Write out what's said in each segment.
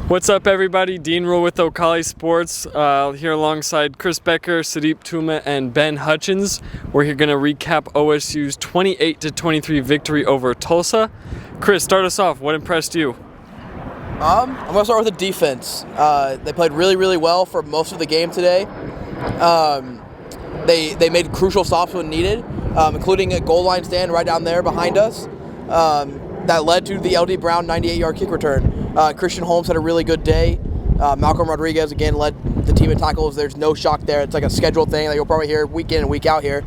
What's up, everybody? Dean Ruhl with Ocala Sports, here alongside Chris Becker, Sudeep Tumma, and Ben Hutchens. We're here going to recap OSU's 28-23 victory over Tulsa. Chris, start us off. What impressed you? I'm going to start with the defense. They played really well for most of the game today. They made crucial stops when needed, including a goal line stand right down there behind us. That led to the LD Brown 98-yard kick return. Christian Holmes had a really good day. Malcolm Rodriguez, again, led the team in tackles. There's no shock there. It's like a scheduled thing that you'll probably hear week in and week out here.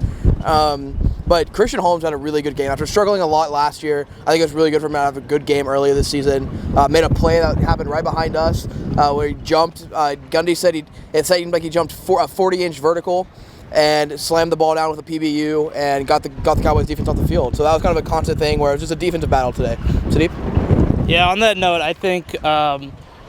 But Christian Holmes had a really good game. After struggling a lot last year, I think it was really good for him to have a good game earlier this season. Made a play that happened right behind us where he jumped. Gundy said it seemed like he jumped a 40-inch vertical and slammed the ball down with a PBU and got the Cowboys defense off the field. So that was kind of a constant thing where it was just a defensive battle today. Sudeep? Yeah, on that note, I think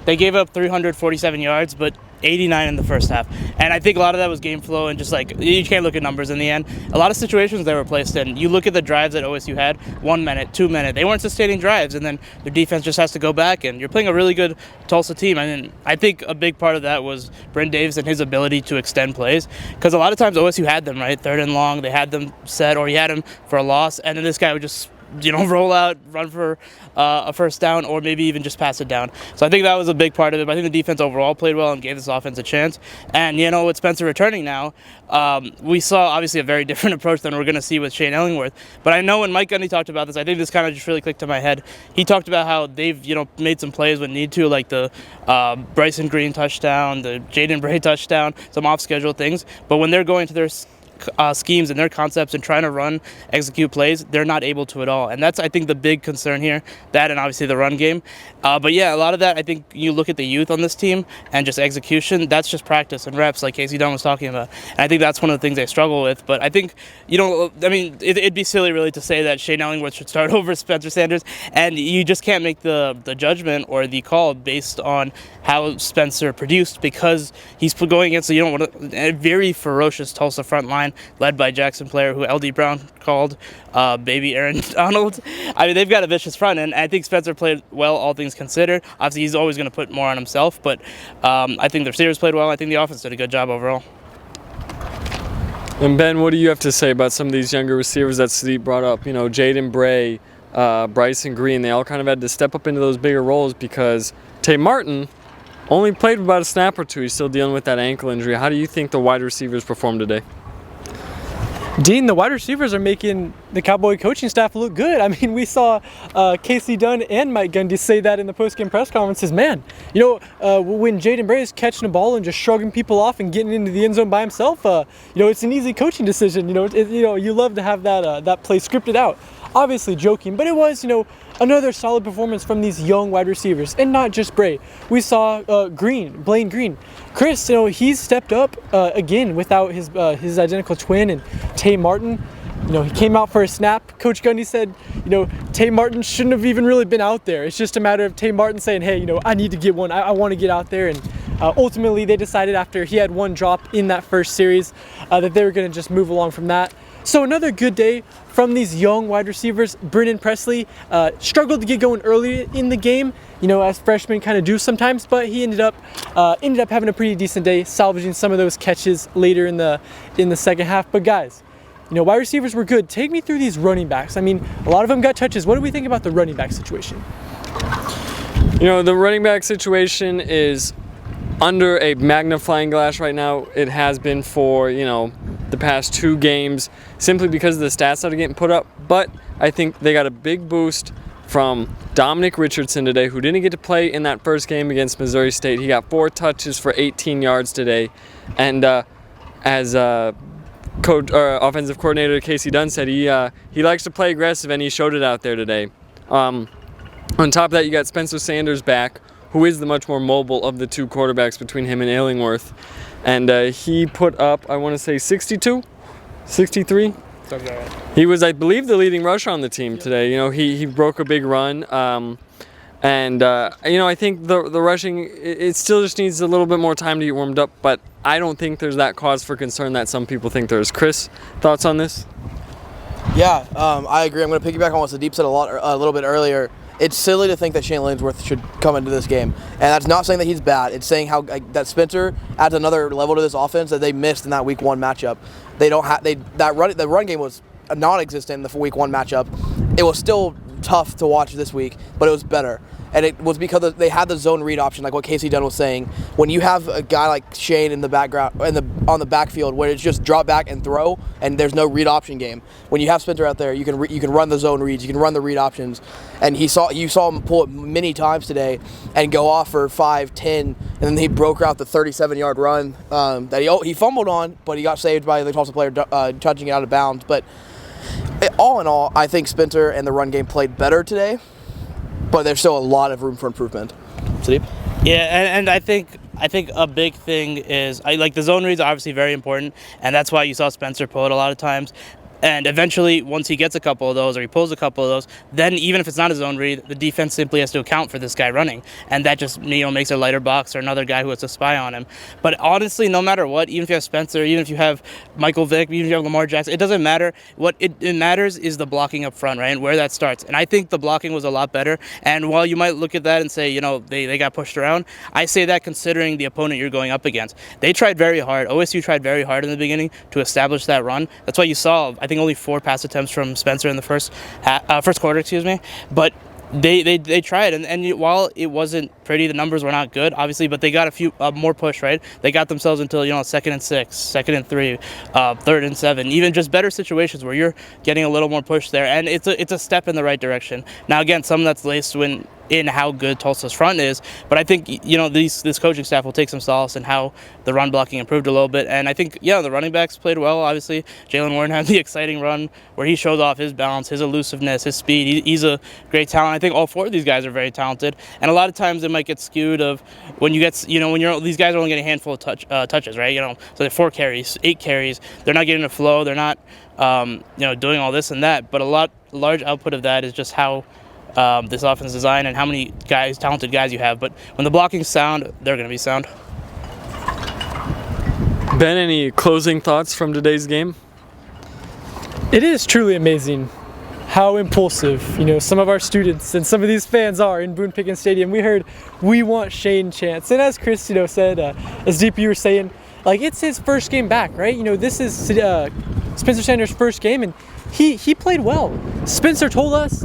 they gave up 347 yards, but 89 in the first half. And I think a lot of that was game flow and just like, you can't look at numbers in the end. A lot of situations they were placed in. You look at the drives that OSU had, 1 minute, 2 minute. They weren't sustaining drives, and then their defense just has to go back, and you're playing a really good Tulsa team. And I think a big part of that was Bryn Davis and his ability to extend plays, because a lot of times OSU had them, right? 3rd and long, they had them set, or he had them for a loss, and then this guy would just roll out, run for a first down, or maybe even just pass it down. So I think that was a big part of it. But I think the defense overall played well and gave this offense a chance. And, with Spencer returning now, we saw obviously a very different approach than we're going to see with Shane Ellingworth. But I know when Mike Gundy talked about this, I think this kind of just really clicked to my head. He talked about how they've, made some plays when need to, like the Bryson Green touchdown, the Jaden Bray touchdown, some off-schedule things. But when they're going to their schemes and their concepts and trying to execute plays, they're not able to at all. And that's, I think, the big concern here, that and obviously the run game. But yeah, a lot of that, I think you look at the youth on this team and just execution, that's just practice and reps like Casey Dunn was talking about. And I think that's one of the things they struggle with. But I think, it'd be silly really to say that Shane Ellingworth should start over Spencer Sanders, and you just can't make the judgment or the call based on how Spencer produced, because he's going against a very ferocious Tulsa front line led by Jackson player who LD Brown called baby Aaron Donald. I mean, they've got a vicious front, and I think Spencer played well, all things considered. Obviously, he's always going to put more on himself, but I think the receivers played well. I think the offense did a good job overall. And Ben, what do you have to say about some of these younger receivers that Sudeep brought up? Jaden Bray, Bryson Green, they all kind of had to step up into those bigger roles because Tay Martin only played about a snap or two. He's still dealing with that ankle injury. How do you think the wide receivers performed today? Dean, the wide receivers are making the Cowboy coaching staff look good. I mean, we saw Casey Dunn and Mike Gundy say that in the post-game press conferences. Man, when Jaden Bray is catching a ball and just shrugging people off and getting into the end zone by himself, it's an easy coaching decision. You love to have that play scripted out. Obviously joking, but it was, another solid performance from these young wide receivers, and not just Bray. We saw Blaine Green. Chris, he's stepped up again without his identical twin and Tay Martin. He came out for a snap. Coach Gundy said, Tay Martin shouldn't have even really been out there. It's just a matter of Tay Martin saying, hey, I need to get one. I want to get out there. And ultimately, they decided after he had one drop in that first series that they were going to just move along from that. So another good day from these young wide receivers. Brennan Presley struggled to get going early in the game, as freshmen kind of do sometimes, but he ended up having a pretty decent day, salvaging some of those catches later in the second half. But guys, wide receivers were good. Take me through these running backs. I mean, a lot of them got touches. What do we think about the running back situation? The running back situation is under a magnifying glass right now. It has been for, the past 2 games, simply because of the stats that are getting put up. But I think they got a big boost from Dominic Richardson today, who didn't get to play in that first game against Missouri State. He got 4 touches for 18 yards today. And as offensive coordinator Casey Dunn said, he likes to play aggressive, and he showed it out there today. On top of that, you got Spencer Sanders back, who is the much more mobile of the 2 quarterbacks between him and Ellingworth. And he put up, I want to say 62, 63. He was, I believe, the leading rusher on the team today. He broke a big run. I think the rushing, it still just needs a little bit more time to get warmed up, but I don't think there's that cause for concern that some people think there is. Chris, thoughts on this? Yeah, I agree. I'm going to piggyback on what Sudeep said a little bit earlier. it's silly to think that Shane Langsworth should come into this game. And that's not saying that he's bad. It's saying how that Spencer adds another level to this offense that they missed in that Week 1 matchup. The run game was non-existent in the Week 1 matchup. It was still tough to watch this week, but it was better. And it was because they had the zone read option, like what Casey Dunn was saying. When you have a guy like Shane in the background, on the backfield, where it's just drop back and throw, and there's no read option game. When you have Spencer out there, you can run the zone reads, you can run the read options, and you saw him pull it many times today, and go off for 5, 10, and then he broke out the 37-yard run that he fumbled on, but he got saved by the Tulsa player touching it out of bounds. But all in all, I think Spencer and the run game played better today. But there's still a lot of room for improvement. Sudeep? Yeah, and I think a big thing is like the zone reads are obviously very important, and that's why you saw Spencer pull it a lot of times. And eventually, once he gets a couple of those, or he pulls a couple of those, then even if it's not a zone read, the defense simply has to account for this guy running, and that just makes a lighter box or another guy who has to spy on him. But honestly, no matter what, even if you have Spencer, even if you have Michael Vick, even if you have Lamar Jackson, it doesn't matter. What it matters is the blocking up front, right, and where that starts. And I think the blocking was a lot better. And while you might look at that and say, they got pushed around, I say that considering the opponent you're going up against. They tried very hard. OSU tried very hard in the beginning to establish that run. That's why you saw, I think, only 4 pass attempts from Spencer in the first quarter, but they tried, and while it wasn't pretty, the numbers were not good, obviously, but they got a few more push, right? They got themselves into 2nd and 6, 2nd and 3, 3rd and 7, even just better situations where you're getting a little more push there, and it's a step in the right direction. Now again, some of that's laced in how good Tulsa's front is, but I think this coaching staff will take some solace in how the run blocking improved a little bit, and I think the running backs played well. Obviously, Jalen Warren had the exciting run where he shows off his balance, his elusiveness, his speed. He's a great talent. I think all 4 of these guys are very talented, and a lot of times it might get skewed of when you get these guys are only getting a handful of touches, right? So they're 4 carries, 8 carries. They're not getting a flow. They're not doing all this and that. But large output of that is just how this offense is designed and how many talented guys you have. But when the blocking's sound, they're going to be sound. Ben, any closing thoughts from today's game? It is truly amazing how impulsive, some of our students and some of these fans are in Boone Pickens Stadium. We heard, "We want Shane" chants. And as Chris, said, as Deep, you were saying, like, it's his first game back, right? This is Spencer Sanders' first game, and he played well. Spencer told us,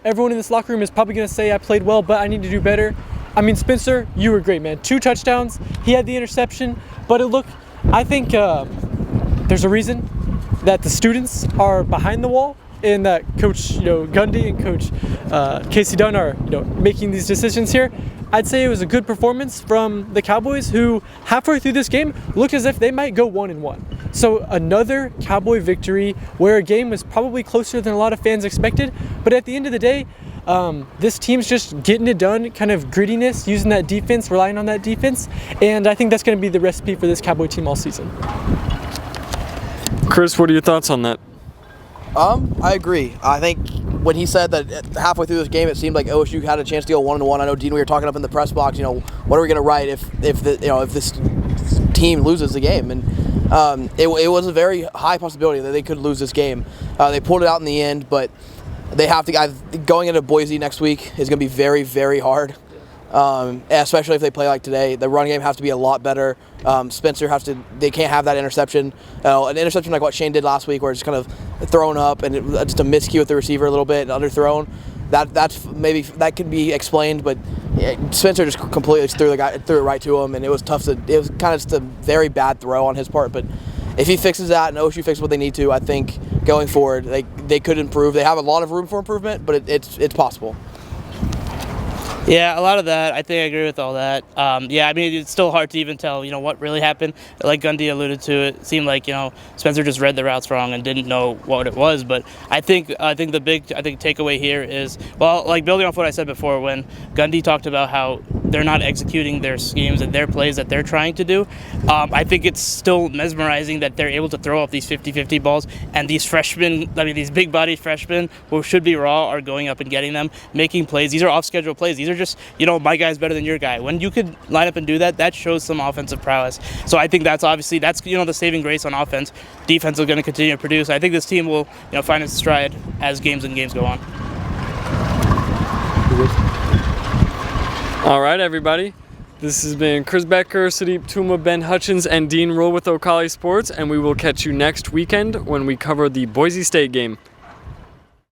everyone in this locker room is probably going to say I played well, but I need to do better. I mean, Spencer, you were great, man. 2 touchdowns. He had the interception, but I think there's a reason that the students are behind the wall, and that Coach Gundy and Coach Casey Dunn are making these decisions here. I'd say it was a good performance from the Cowboys, who halfway through this game looked as if they might go 1-1. So another Cowboy victory where a game was probably closer than a lot of fans expected. But at the end of the day, this team's just getting it done, kind of grittiness, using that defense, relying on that defense. And I think that's going to be the recipe for this Cowboy team all season. Chris, what are your thoughts on that? I agree. I think when he said that halfway through this game, it seemed like OSU had a chance to go 1-1. I know, Dean, we were talking up in the press box. What are we going to write if this team loses the game? And it was a very high possibility that they could lose this game. They pulled it out in the end, but they have to. Going into Boise next week is going to be very, very hard. Especially if they play like today. The run game has to be a lot better. Spencer they can't have that interception. An interception like what Shane did last week, where it's kind of thrown up and just a miscue with the receiver a little bit, underthrown. That could be explained, but Spencer just completely threw it right to him, and it was tough. It was kind of just a very bad throw on his part, but if he fixes that and OSU fixes what they need to, I think going forward they could improve. They have a lot of room for improvement, but it's possible. Yeah, a lot of that. I think I agree with all that. It's still hard to even tell, what really happened. Like Gundy alluded to, it seemed like, Spencer just read the routes wrong and didn't know what it was. But I think the big takeaway here is, building off what I said before, when Gundy talked about how they're not executing their schemes and their plays that they're trying to do, I think it's still mesmerizing that they're able to throw up these 50-50 balls, and these freshmen, these big-bodied freshmen who should be raw are going up and getting them, making plays. These are off-schedule plays. These are just, my guy's better than your guy. When you could line up and do that, that shows some offensive prowess. So I think that's the saving grace on offense. Defense is going to continue to produce. I think this team will, find its stride as games go on. All right, everybody. This has been Chris Becker, Sudeep Tumma, Ben Hutchens, and Dean Ruhl with Ocali Sports, and we will catch you next weekend when we cover the Boise State game.